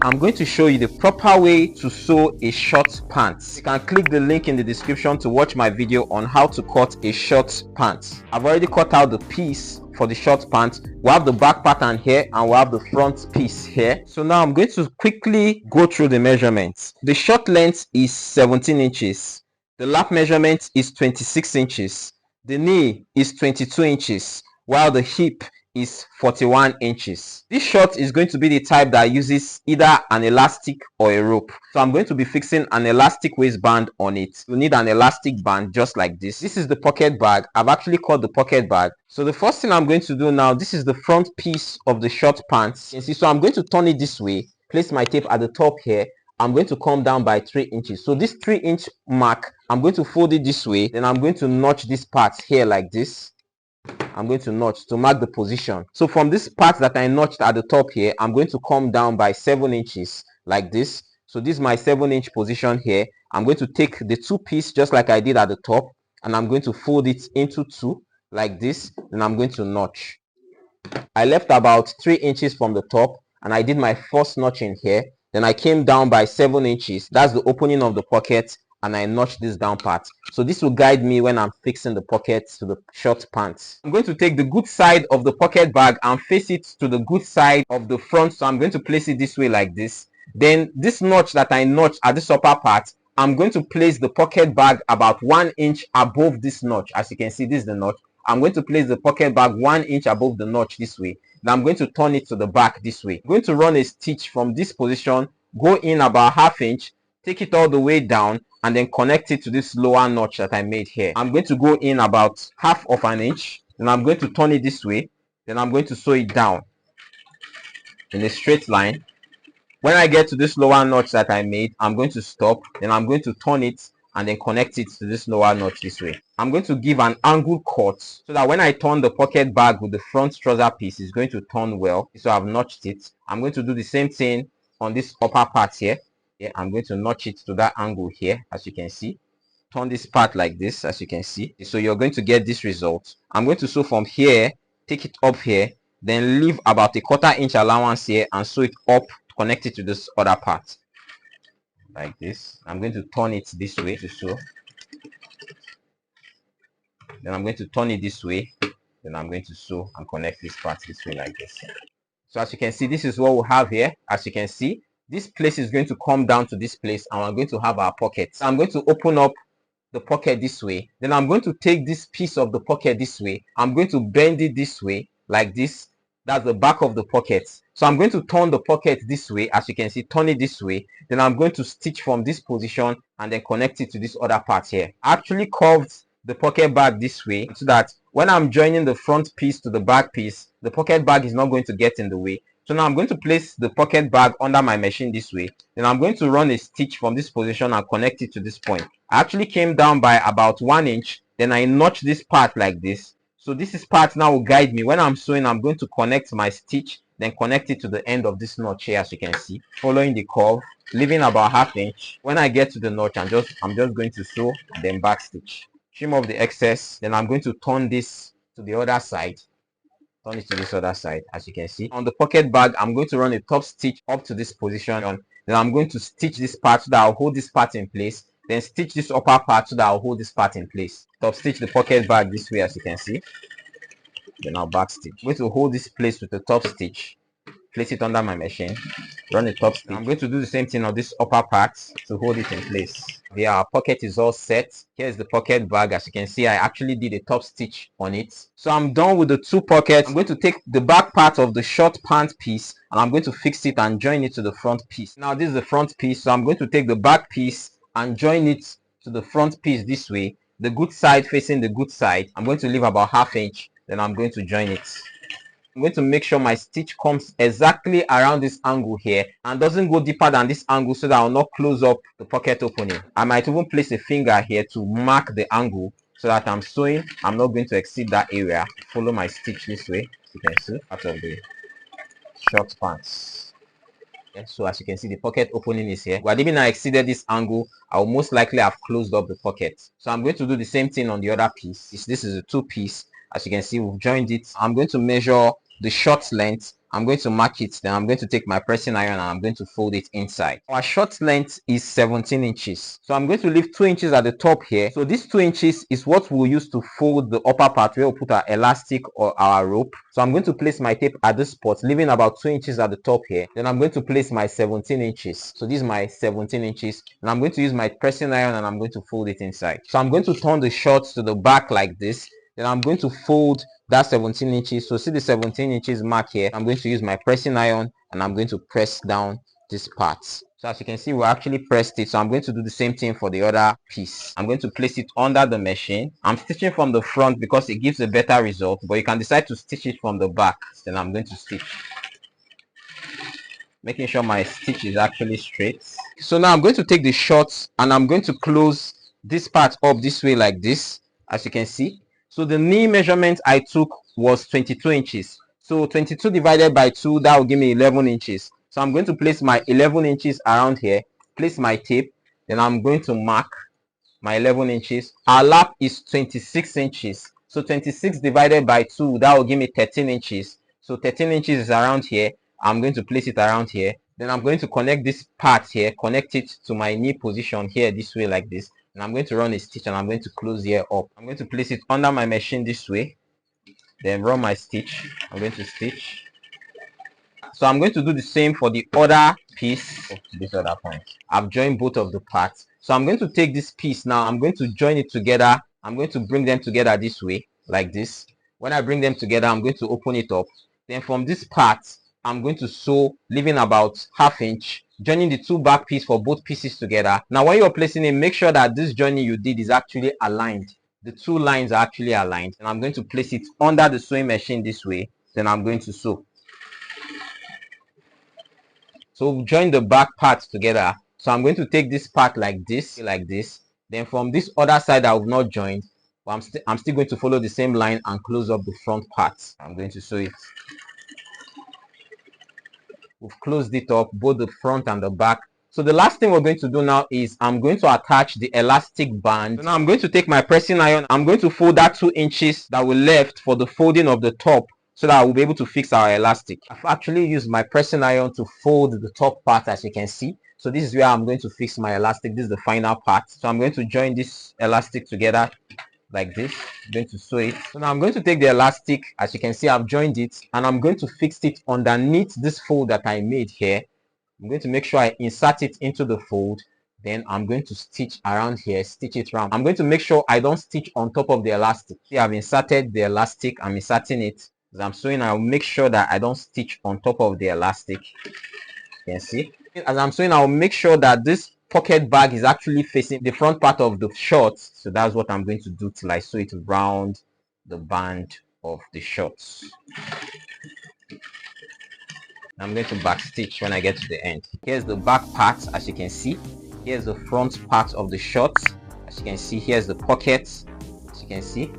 I'm going to show you the proper way to sew a short pants. You can click the link in the description to watch my video on how to cut a short pants. I've already cut out the piece for the short pants. We have the back pattern here and we have the front piece here. So now I'm going to quickly go through the measurements. The short length is 17 inches. The lap measurement is 26 inches. The knee is 22 inches, while the hip is 41 inches. This short is going to be the type that uses either an elastic or a rope. So I'm going to be fixing an elastic waistband on it. You need an elastic band just like this. This is the pocket bag. I've actually cut the pocket bag. So the first thing I'm going to do now, this is the front piece of the short pants. You can see, so I'm going to turn it this way, place my tape at the top here. I'm going to come down by 3 inches. So this 3-inch mark, I'm going to fold it this way. Then I'm going to notch this part here like this. I'm going to notch to mark the position. So from this part that I notched at the top here, I'm going to come down by 7 inches like this. So this is my 7-inch position here. I'm going to take the 2 piece just like I did at the top, and I'm going to fold it into 2 like this. Then I'm going to notch. I left about 3 inches from the top, and I did my first notching here. Then I came down by 7 inches. That's the opening of the pocket, and I notched this down part. So this will guide me when I'm fixing the pockets to the short pants. I'm going to take the good side of the pocket bag and face it to the good side of the front. So I'm going to place it this way like this. Then this notch that I notched at this upper part, I'm going to place the pocket bag about 1 inch above this notch. As you can see, this is the notch. I'm going to place the pocket bag 1 inch above the notch this way. Then I'm going to turn it to the back this way. I'm going to run a stitch from this position, go in about 1/2 inch, take it all the way down, and then connect it to this lower notch that I made here. I'm going to go in about 1/2 inch. Then I'm going to turn it this way. Then I'm going to sew it down in a straight line. When I get to this lower notch that I made, I'm going to stop. Then I'm going to turn it and then connect it to this lower notch this way. I'm going to give an angle cut so that when I turn the pocket bag with the front trouser piece, it's going to turn well. So I've notched it. I'm going to do the same thing on this upper part here. Yeah, I'm going to notch it to that angle here, as you can see. Turn this part like this, as you can see. So you're going to get this result. I'm going to sew from here, take it up here, then leave about a 1/4 inch allowance here and sew it up, connect it to this other part like this. I'm going to turn it this way to sew. Then I'm going to turn it this way. Then I'm going to sew and connect this part this way like this. So as you can see, this is what we have here. As you can see, this place is going to come down to this place, and we're going to have our pocket. So I'm going to open up the pocket this way. Then I'm going to take this piece of the pocket this way. I'm going to bend it this way like this. That's the back of the pocket. So I'm going to turn the pocket this way. As you can see, turn it this way. Then I'm going to stitch from this position and then connect it to this other part here. I actually curved the pocket bag this way so that when I'm joining the front piece to the back piece, the pocket bag is not going to get in the way. So now I'm going to place the pocket bag under my machine this way. Then I'm going to run a stitch from this position and connect it to this point. I actually came down by about 1 inch. Then I notch this part like this. So this is part now will guide me. When I'm sewing, I'm going to connect my stitch, then connect it to the end of this notch here, as you can see, following the curve, leaving about 1/2 inch. When I get to the notch, I'm just going to sew and then back stitch. Trim off the excess. Then I'm going to turn this to the other side. Turn it to this other side, as you can see. On the pocket bag, I'm going to run a top stitch up to this position. Then I'm going to stitch this part so that I'll hold this part in place. Then stitch this upper part so that I'll hold this part in place. Top stitch the pocket bag this way, as you can see. Then I'll back stitch. I'm going to hold this place with the top stitch. Place it under my machine. Run the top stitch. I'm going to do the same thing on this upper part to hold it in place. Here our pocket is all set. Here's the pocket bag. As you can see, I actually did a top stitch on it. So I'm done with the 2 pockets. I'm going to take the back part of the short pant piece and I'm going to fix it and join it to the front piece. Now this is the front piece, so I'm going to take the back piece and join it to the front piece this way. The good side facing the good side. I'm going to leave about 1/2 inch. Then I'm going to join it. I'm going to make sure my stitch comes exactly around this angle here and doesn't go deeper than this angle so that I'll not close up the pocket opening. I might even place a finger here to mark the angle so that I'm sewing, I'm not going to exceed that area. Follow my stitch this way, as you can see, out of the short pants. Okay, so as you can see, the pocket opening is here. But even I exceeded this angle, I will most likely have closed up the pocket. So I'm going to do the same thing on the other piece. This is a 2 piece. As you can see, we've joined it. I'm going to measure the short length I'm going to mark it, then I'm going to take my pressing iron and I'm going to fold it inside. Our short length is 17 inches, so I'm going to leave 2 inches at the top here. So this 2 inches is what we'll use to fold the upper part where we'll put our elastic or our rope. So I'm going to place my tape at this spot, leaving about 2 inches at the top here. Then I'm going to place my 17 inches. So this is my 17 inches, and I'm going to use my pressing iron and I'm going to fold it inside. So I'm going to turn the shorts to the back like this. Then I'm going to fold that 17 inches. So see the 17 inches mark here. I'm going to use my pressing iron and I'm going to press down this part. So as you can see, we actually pressed it. So I'm going to do the same thing for the other piece. I'm going to place it under the machine. I'm stitching from the front because it gives a better result, but you can decide to stitch it from the back. Then I'm going to stitch, making sure my stitch is actually straight. So now I'm going to take the shorts and I'm going to close this part up this way like this, as you can see. So the knee measurement I took was 22 inches. So 22 divided by 2, that will give me 11 inches. So I'm going to place my 11 inches around here, place my tape, then I'm going to mark my 11 inches. Our lap is 26 inches. So 26 divided by 2, that will give me 13 inches. So 13 inches is around here. I'm going to place it around here. Then I'm going to connect this part here, connect it to my knee position here this way like this. And I'm going to run a stitch and I'm going to close here up. I'm going to place it under my machine this way, then run my stitch. I'm going to stitch. So I'm going to do the same for the other piece of this other point. I've joined both of the parts. So I'm going to take this piece now. I'm going to join it together. I'm going to bring them together this way, like this. When I bring them together, I'm going to open it up. Then from this part, I'm going to sew, leaving about ½ inch, joining the two back pieces for both pieces together. Now when you're placing it, make sure that this joining you did is actually aligned. The two lines are actually aligned. And I'm going to place it under the sewing machine this way. Then I'm going to sew. So join the back parts together. So I'm going to take this part like this. Then from this other side I have not joined, but I'm still going to follow the same line and close up the front part. I'm going to sew it. We've closed it up, both the front and the back. So the last thing we're going to do now is I'm going to attach the elastic band. So now I'm going to take my pressing iron. I'm going to fold that 2 inches that we left for the folding of the top, so that I will be able to fix our elastic. I've actually used my pressing iron to fold the top part, as you can see. So this is where I'm going to fix my elastic. This is the final part. So I'm going to join this elastic together like this. I'm going to sew it. So now I'm going to take the elastic, as you can see I've joined it, and I'm going to fix it underneath this fold that I made here. I'm going to make sure I insert it into the fold. Then I'm going to stitch around here, stitch it around. I'm going to make sure I don't stitch on top of the elastic. See, I've inserted the elastic. I'm inserting it. As I'm sewing, I'll make sure that I don't stitch on top of the elastic. You can see. As I'm sewing, I'll make sure that this pocket bag is actually facing the front part of the shorts. So that's what I'm going to do till I sew it around the band of the shorts. I'm going to back stitch when I get to the end. Here's the back part, as you can see. Here's the front part of the shorts. As you can see, here's the pockets, as you can see.